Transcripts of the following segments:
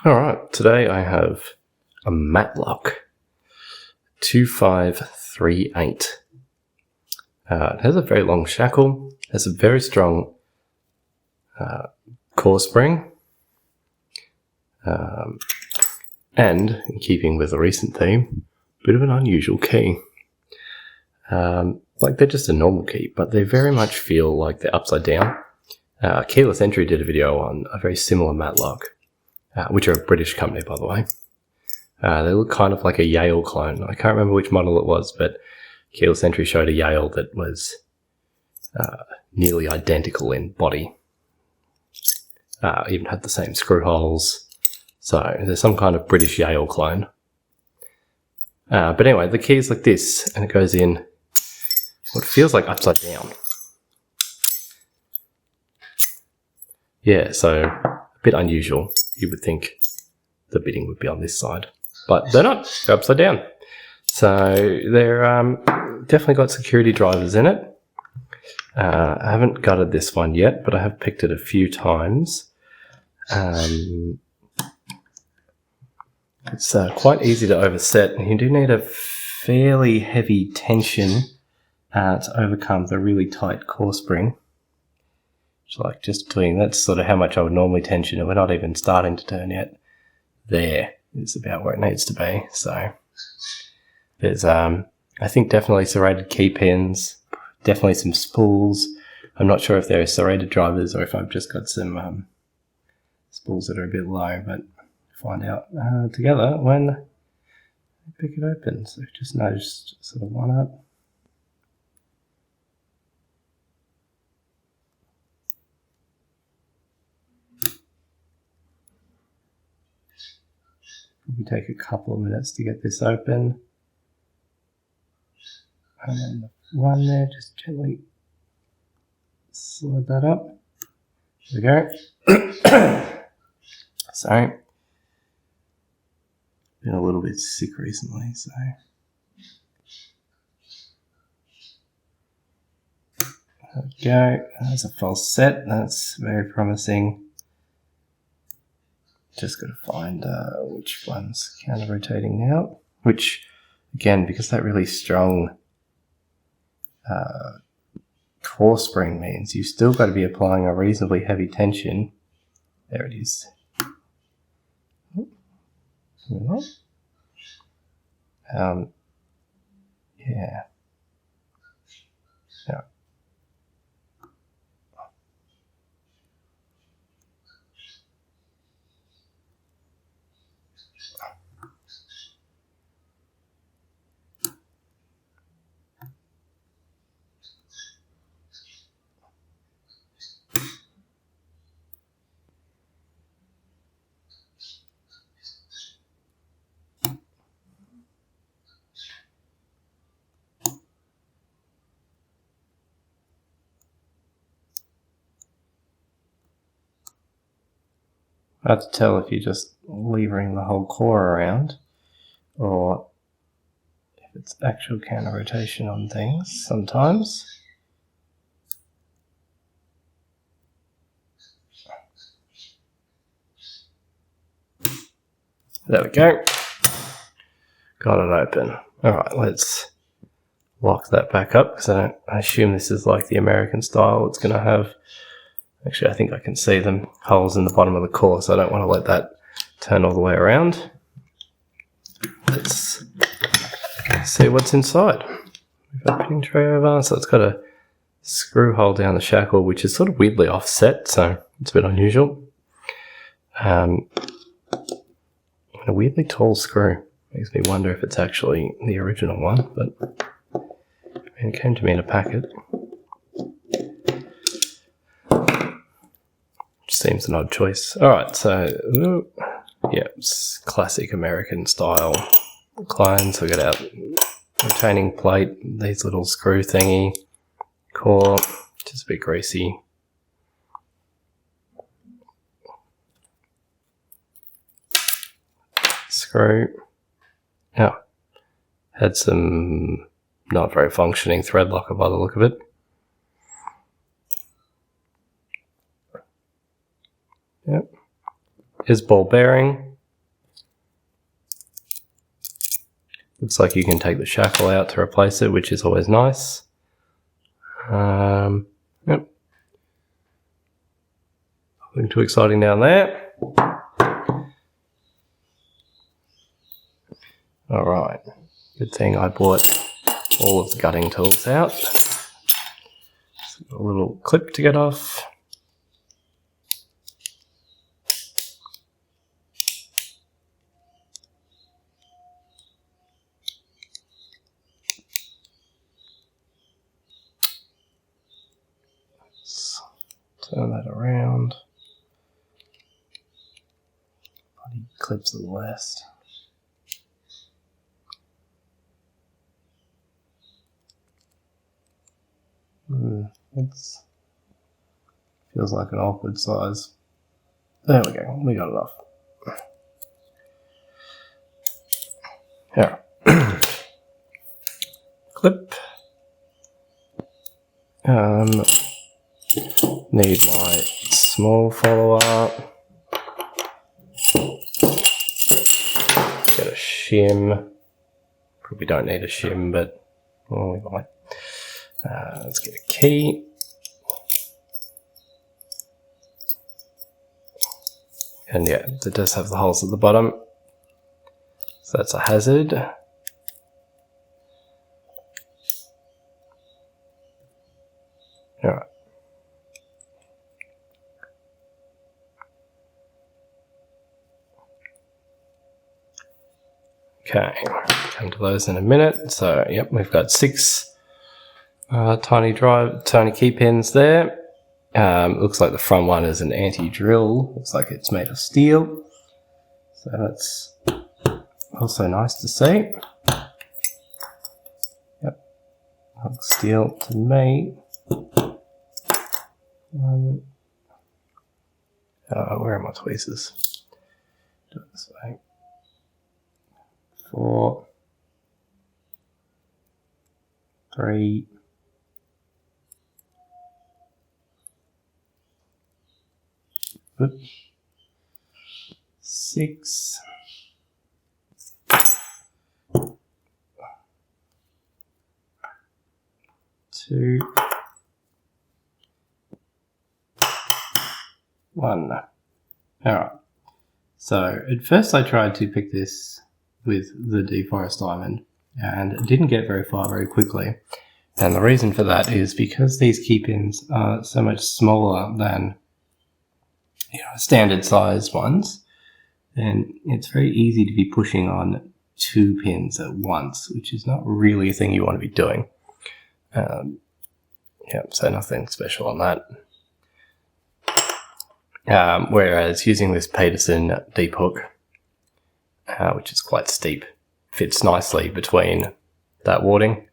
Alright, today I have a Matlock 2538. It has a very long shackle, has a very strong core spring, and in keeping with the recent theme, a bit of an unusual key. Like they're just a normal key, but they very much feel like they're upside down. Keyless Entry did a video on a very similar Matlock, which are a British company, by the way. They look kind of like a Yale clone. I can't remember which model it was, but Keyless Entry showed a Yale that was nearly identical in body. Even had the same screw holes. So there's some kind of British Yale clone. But anyway, the key is like this, and it goes in what feels like upside down. Yeah, so a bit unusual. You would think the bitting would be on this side, but they're not. They're upside down. So they're definitely got security drivers in it. I haven't gutted this one yet, but I have picked it a few times. It's quite easy to overset, and you do need a fairly heavy tension to overcome the really tight core spring. Like just doing, that's sort of how much I would normally tension, and we're not even starting to turn yet. There is about where it needs to be. So there's, I think definitely serrated key pins, definitely some spools. I'm not sure if there are serrated drivers or if I've just got some spools that are a bit low, but find out together when I pick it open. So just nudge sort of one up. Probably take a couple of minutes to get this open. And then the one there, just gently slide that up. There we go. Sorry. Been a little bit sick recently, so. There we go. That's a false set. That's very promising. Just got to find which one's counter-rotating now. Which, again, because that really strong core spring means you've still got to be applying a reasonably heavy tension. There it is. Yeah. Yeah. Hard to tell if you're just levering the whole core around or if it's actual counter rotation on things sometimes. There we go. Got it open. Alright, let's lock that back up because I assume this is like the American style. It's going to have, actually I think I can see them, holes in the bottom of the core, so I don't want to let that turn all the way around. Let's see what's inside. We've got a pinning tray over, so it's got a screw hole down the shackle, which is sort of weirdly offset, so it's a bit unusual. And a weirdly tall screw. Makes me wonder if it's actually the original one, but I mean, it came to me in a packet. Seems an odd choice. Alright, so yeah, it's classic American style clones. So we got our retaining plate, these little screw thingy, core, just a bit greasy. Screw. Yeah, had some not very functioning thread locker by the look of it. Yep. Is ball bearing. Looks like you can take the shackle out to replace it, which is always nice. Yep. Nothing too exciting down there. Alright, good thing I bought all of the gutting tools out. A little clip to get off. Let's turn that around. Bloody clips are the worst. It feels like an awkward size. There we go, we got it off. Yeah. Clip. Need my small follower. Get a shim. Probably don't need a shim, but well, we might. Let's get a key. And yeah, it does have the holes at the bottom. So that's a hazard. Alright. Okay, come to those in a minute. So, yep, we've got 6 tiny key pins there. Looks like the front one is an anti-drill. Looks like it's made of steel. So that's also nice to see. Yep, looks steel to me. Where are my tweezers? Do it this way. 4, 3, 6, 2, 1. Alright. So at first I tried to pick this with the deforest diamond and didn't get very far very quickly. And the reason for that is because these key pins are so much smaller than standard sized ones, then it's very easy to be pushing on 2 pins at once, which is not really a thing you want to be doing. So nothing special on that. Whereas using this Peterson deep hook, which is quite steep, fits nicely between that warding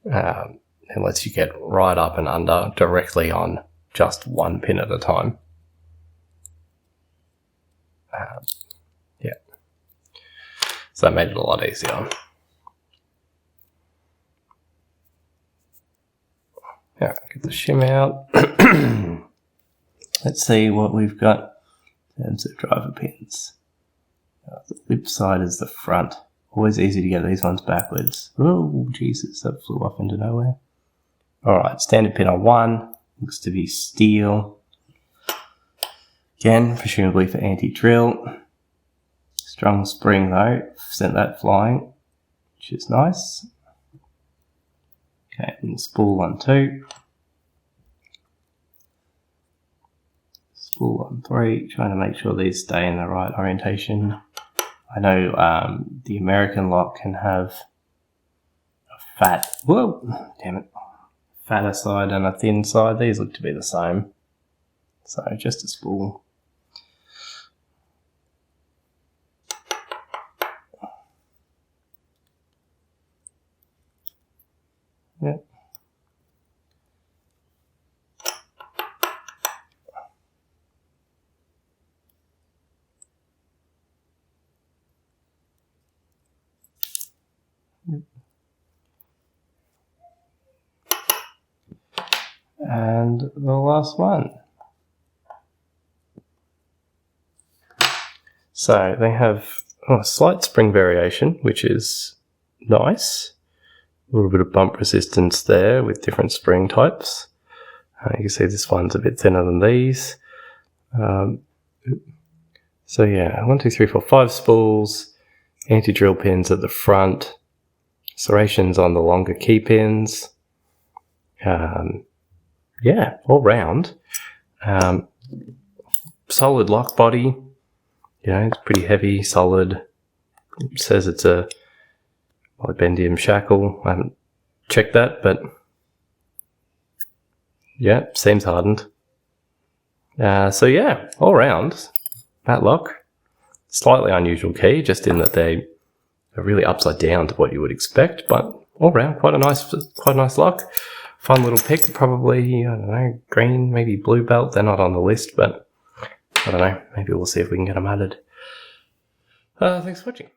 and lets you get right up and under directly on just 1 pin at a time. So that made it a lot easier. Yeah, get the shim out. Let's see what we've got in terms of driver pins. The lip side is the front. Always easy to get these ones backwards. Oh, Jesus, that flew off into nowhere. Alright, standard pin on 1. Looks to be steel. Again, presumably for anti-drill. Strong spring though, sent that flying, which is nice. Okay, and spool on 2. Spool on 3, trying to make sure these stay in the right orientation. I know the American lock can have a fatter side and a thin side. These look to be the same. So just a spool. Yep. And the last one. So they have a slight spring variation, which is nice. A little bit of bump resistance there with different spring types. You can see this one's a bit thinner than these. So yeah, 1, 2, 3, 4, 5 spools, anti-drill pins at the front, serrations on the longer key pins. Yeah, all round. Solid lock body. You know, it's pretty heavy, solid. It says it's a polybendium shackle. I haven't checked that, but yeah, seems hardened. So yeah, all round, Matlock. Slightly unusual key, just in that they are really upside down to what you would expect, but all round, quite a nice lock. Fun little pick, probably, I don't know, green, maybe blue belt. They're not on the list, but I don't know. Maybe we'll see if we can get them added. Thanks for watching.